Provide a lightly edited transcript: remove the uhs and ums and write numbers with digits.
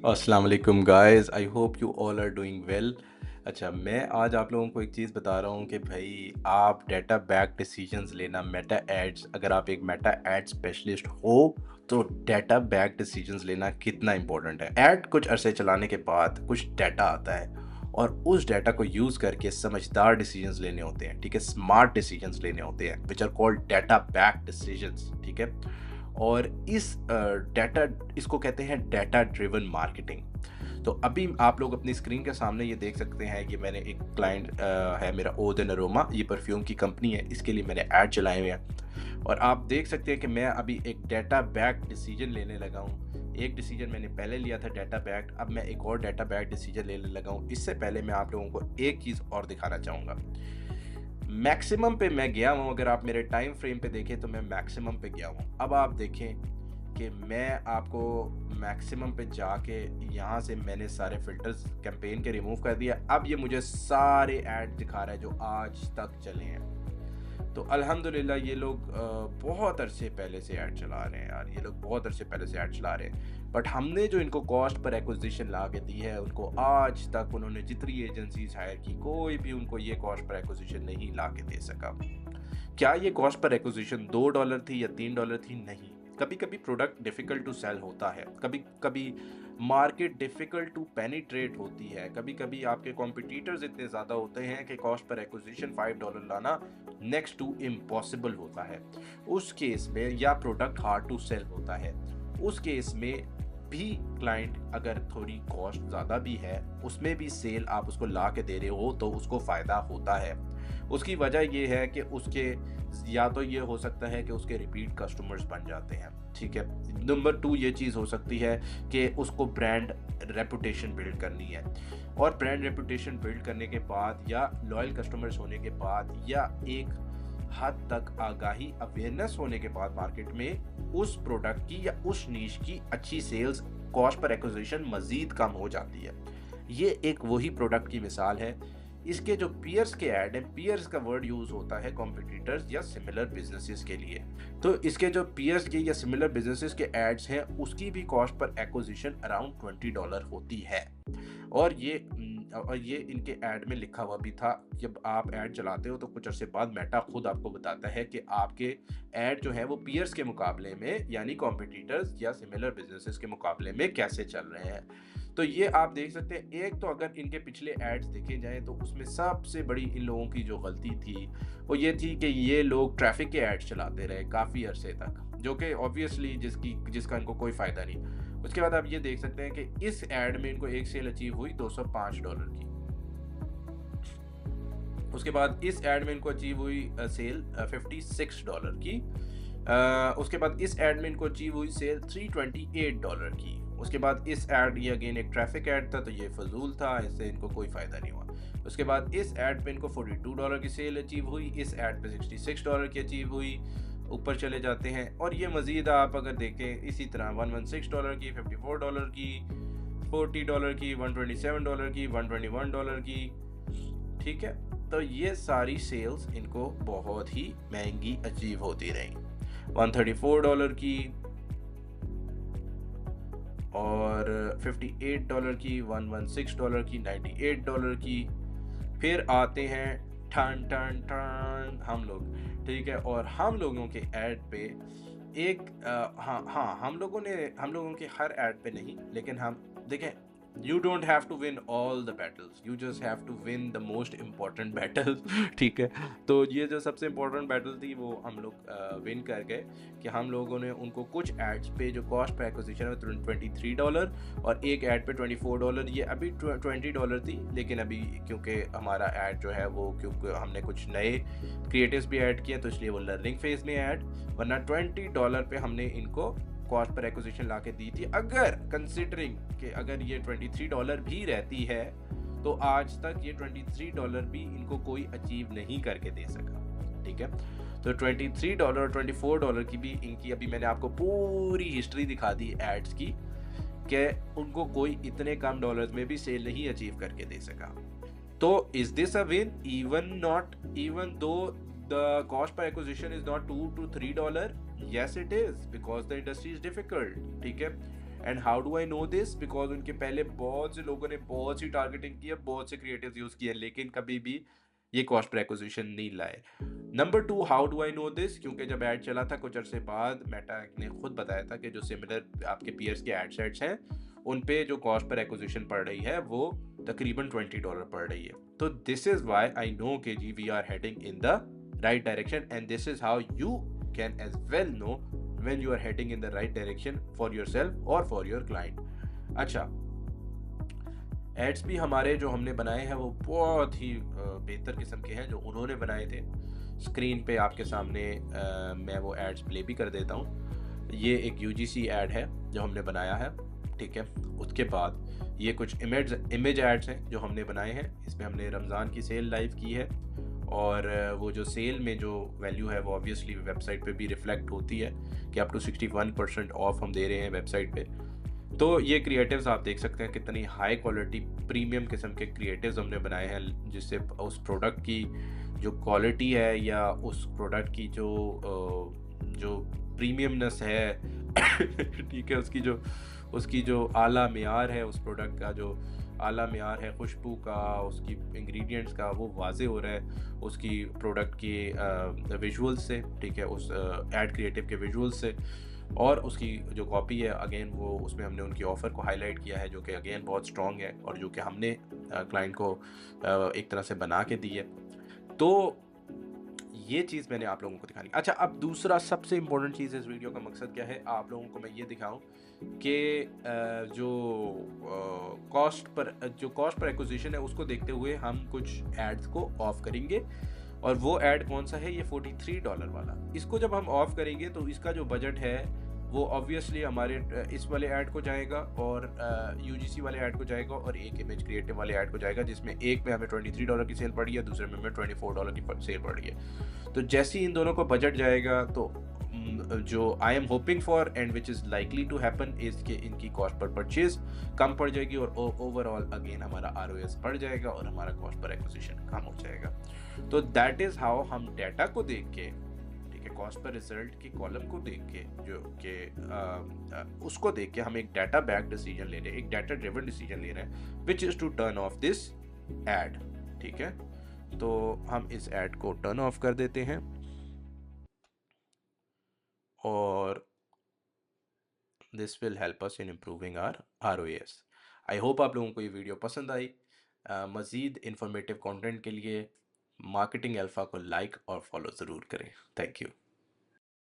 अस्सलाम वालेकुम guys, I hope you all are doing well. अच्छा, मैं आज आप लोगों को एक चीज़ बता रहा हूँ कि भाई आप डेटा बैक डिसीजंस लेना मेटा एड्स, अगर आप एक मेटा एड स्पेशलिस्ट हो तो डेटा बैक डिसीजंस लेना कितना इंपॉर्टेंट है। ऐड कुछ अरसे चलाने के बाद कुछ डाटा आता है और उस डाटा को यूज़ करके समझदार डिसीजंस लेने होते हैं, ठीक है, स्मार्ट डिसीजंस लेने होते हैं which are called data back decisions, ठीक है। और इस डाटा इसको कहते हैं डाटा ड्रिवन मार्केटिंग। तो अभी आप लोग अपनी स्क्रीन के सामने ये देख सकते हैं कि मैंने एक क्लाइंट है मेरा ओद एंड अरोमा, ये परफ्यूम की कंपनी है, इसके लिए मैंने ऐड चलाए हुए हैं और आप देख सकते हैं कि मैं अभी एक डाटा बैक डिसीजन लेने लगा हूँ। एक डिसीजन मैंने पहले लिया था डाटा बैक, अब मैं एक और डाटा बैक डिसीजन लेने लगा हूँ। इससे पहले मैं आप लोगों को एक चीज़ और दिखाना चाहूँगा। मैक्सिमम पे मैं गया हूँ, अगर आप मेरे टाइम फ्रेम पे देखें तो मैं मैक्सिमम पे गया हूँ। अब आप देखें कि मैं आपको मैक्सिमम पे जाके यहाँ से मैंने सारे फ़िल्टर्स कैंपेन के रिमूव कर दिया। अब ये मुझे सारे ऐड दिखा रहा है जो आज तक चले हैं। तो अल्हम्दुलिल्लाह ये लोग बहुत अरसे पहले से ऐड चला रहे हैं यार, ये लोग बहुत अरसे पहले से ऐड चला रहे हैं। बट हमने जो इनको कॉस्ट पर एक्विजिशन ला के दी है, उनको आज तक उन्होंने जितनी एजेंसीज हायर की, कोई भी उनको ये कॉस्ट पर एक्विजिशन नहीं ला के दे सका। क्या ये कॉस्ट पर एक्विजिशन $2 थी या $3 थी? नहीं। कभी कभी प्रोडक्ट डिफ़िकल्ट टू सेल होता है, कभी कभी मार्केट डिफ़िकल्ट टू पेनिट्रेट होती है, कभी कभी आपके कॉम्पिटिटर्स इतने ज़्यादा होते हैं कि कॉस्ट पर एक्विजिशन $5 लाना नेक्स्ट टू इम्पॉसिबल होता है। उस केस में या प्रोडक्ट हार्ड टू सेल होता है, उस केस में भी क्लाइंट अगर थोड़ी कॉस्ट ज़्यादा भी है, उसमें भी सेल आप उसको ला के दे रहे हो तो उसको फ़ायदा होता है। उसकी वजह ये है कि उसके या तो ये हो सकता है कि उसके रिपीट कस्टमर्स बन जाते हैं, ठीक है। नंबर 2 ये चीज़ हो सकती है कि उसको ब्रांड रेपुटेशन बिल्ड करनी है और ब्रांड रेपुटेशन बिल्ड करने के बाद या लॉयल कस्टमर्स होने के बाद या एक हद तक आगाही अवेयरनेस होने के बाद मार्केट में उस प्रोडक्ट की या उस नीश की अच्छी सेल्स, कॉस्ट पर एक्विजिशन मजीद कम हो जाती है। ये एक वही प्रोडक्ट की मिसाल है। इसके जो पीयर्स के ऐड हैं, पीयर्स का वर्ड यूज होता है कॉम्पिटिटर्स या सिमिलर बिजनेसेस के लिए। तो इसके जो पीयर्स के या सिमिलर बिजनेसेस के एड्स हैं, उसकी भी कॉस्ट पर एक्विजिशन अराउंड $20 होती है। और ये इनके ऐड में लिखा हुआ भी था। जब आप ऐड चलाते हो तो कुछ अरसे बाद मेटा खुद आपको बताता है कि आपके ऐड जो है वो पीयर्स के मुकाबले में, यानी कॉम्पिटिटर्स या सिमिलर बिजनेसेस के मुकाबले में कैसे चल रहे हैं। तो ये आप देख सकते हैं। एक तो अगर इनके पिछले एड्स देखे जाएं तो उसमें सबसे बड़ी इन लोगों की जो गलती थी वो ये थी कि ये लोग ट्रैफिक के एड्स चलाते रहे काफ़ी अरसे तक, जो कि ऑब्वियसली जिसका इनको कोई फ़ायदा नहीं। उसके बाद आप ये देख सकते हैं कि इस ऐड में इनको एक सेल अचीव हुई $205 की। उसके बाद इस ऐड में इनको अचीव हुई सेल $56 की। उसके बाद इस ऐड में इनको अचीव हुई सेल $328 की। उसके बाद इस ऐड, ये अगेन एक ट्रैफिक ऐड था तो ये फजूल था, इससे इनको कोई फ़ायदा नहीं हुआ। उसके बाद इस ऐड पे इनको $42 की सेल अचीव हुई, इस ऐड पे $66 की अचीव हुई। ऊपर चले जाते हैं और ये मज़ीद आप अगर देखें इसी तरह $116 की, $54 की, $40 की, $127 की, $121 की, ठीक है। तो ये सारी सेल्स इनको बहुत ही महंगी अचीव होती रही। $134 की और $58 की, $116 की, $98 की। फिर आते हैं ठन ठन ठन हम लोग, ठीक है। और हम लोगों के ऐड पे एक हाँ हाँ हम लोगों के हर ऐड पे नहीं, लेकिन हम देखें, you don't have to win all the battles, you just have to win the most important battles ठीक है। तो ये जो सबसे इम्पोर्टेंट बैटल थी वो हम लोग विन कर गए कि हम लोगों ने उनको कुछ एड्स पे जो कॉस्ट पर एक्विजिशन है $23 और एक ऐड पे $24। ये अभी $20 थी, लेकिन अभी क्योंकि हमारा ऐड जो है वो, क्योंकि हमने कुछ नए क्रिएटिव्स भी ऐड किए तो इसलिए वो लर्निंग फेज में ऐड, वरना $20 पे हमने इनको कॉस्ट पर एक्विजिशन ला के दी थी। अगर कंसिडरिंग कि अगर ये $23 भी रहती है तो आज तक ये $23 भी इनको कोई अचीव नहीं करके दे सका, ठीक है। तो $23 और $24 की भी इनकी अभी मैंने आपको पूरी हिस्ट्री दिखा दी एड्स की कि उनको कोई इतने कम डॉलर्स में भी सेल नहीं अचीव करके दे सका। तो is this a win? Even though the cost per acquisition is not $2 to $3, yes it is, because the industry is difficult, ठीक है। And how do I know this? Because उनके पहले बहुत से लोगों ने बहुत सी टारगेटिंग की है, बहुत से क्रिएटिव्स यूज़ किए, लेकिन कभी भी ये कॉस्ट पर एक्विजिशन नहीं लाए। Number two, how do I know this? क्योंकि जब ऐड चला था कुछ अरसे बाद, मेटा ने खुद बताया था कि जो सिमिलर आपके पीयर्स के एड सेट्स हैं उन पे जो कॉस्ट पर एक्विजिशन पड़ रही है वो तकरीबन $20 पड़ रही है। तो this is why I know कि जी we are heading in the right direction, and this is how you can as well know when you are heading in the right direction for yourself or for your client। अच्छा, ads भी हमारे जो हमने बनाए हैं वो बहुत ही बेहतर किस्म के हैं जो उन्होंने बनाए थे। स्क्रीन पे आपके सामने मैं वो एड्स प्ले भी कर देता हूँ। ये एक यूजीसी एड है जो हमने बनाया है, ठीक है। उसके बाद ये कुछ इमेज एड्स हैं जो हमने बनाए हैं। इसमें हमने रमज़ान की सेल लाइव की है, और वो जो सेल में जो वैल्यू है वो ऑब्वियसली वेबसाइट पे भी रिफ्लेक्ट होती है कि अप टू 61% ऑफ हम दे रहे हैं वेबसाइट पे। तो ये क्रिएटिव्स आप देख सकते हैं कितनी हाई क्वालिटी प्रीमियम किस्म के क्रिएटिव्स हमने बनाए हैं, जिससे उस प्रोडक्ट की जो क्वालिटी है या उस प्रोडक्ट की जो प्रीमियमनेस है ठीक है, उसकी जो आला मेयार है, उस प्रोडक्ट का जो आला मेयार है खुशबू का, उसकी इंग्रेडिएंट्स का, वो वाजे हो रहा है उसकी प्रोडक्ट की विजुअल्स से, ठीक है, उस एड क्रिएटिव के विजुअल्स से। और उसकी जो कॉपी है अगेन वो उसमें हमने उनकी ऑफ़र को हाईलाइट किया है जो कि अगेन बहुत स्ट्रॉन्ग है और जो कि हमने क्लाइंट को एक तरह से बना के दी है। तो ये चीज़ मैंने आप लोगों को दिखानी। अच्छा, अब दूसरा सबसे इम्पोर्टेंट चीज़ इस वीडियो का मकसद क्या है, आप लोगों को मैं ये दिखाऊं कि जो कॉस्ट पर एक्विजिशन है उसको देखते हुए हम कुछ एड्स को ऑफ करेंगे। और वो ऐड कौन सा है? ये $43 वाला। इसको जब हम ऑफ करेंगे तो इसका जो बजट है वो ऑब्वियसली हमारे इस वाले ऐड को जाएगा और यूजीसी वाले ऐड को जाएगा और एक इमेज क्रिएटिव वाले ऐड को जाएगा, जिसमें एक में हमें $23 की सेल पड़ी है, दूसरे में हमें $24 की सेल पड़ी है। तो जैसे ही इन दोनों को बजट जाएगा तो जो I am hoping for and which is likely to happen is कि इनकी कॉस्ट पर परचेज कम पड़ जाएगी और ओवरऑल अगेन हमारा ROS बढ़ जाएगा और हमारा कॉस्ट पर एक्विजिशन कम हो जाएगा। तो दैट इज़ हाउ हम डेटा को देख के, ठीक है, कॉस्ट पर रिजल्ट की कॉलम को देख के, जो कि उसको देख के हम एक डाटा बैक डिसीजन ले रहे हैं, एक डाटा ड्रिवन डिसीजन ले रहे हैं, which is to turn off this ad. ठीक है, तो हम इस एड को टर्न ऑफ कर देते हैं और this will help us in improving our ROAS। I hope आप लोगों को ये वीडियो पसंद आई। मज़ीद इंफॉर्मेटिव कंटेंट के लिए मार्केटिंग अल्फ़ा को लाइक और फॉलो ज़रूर करें। Thank you.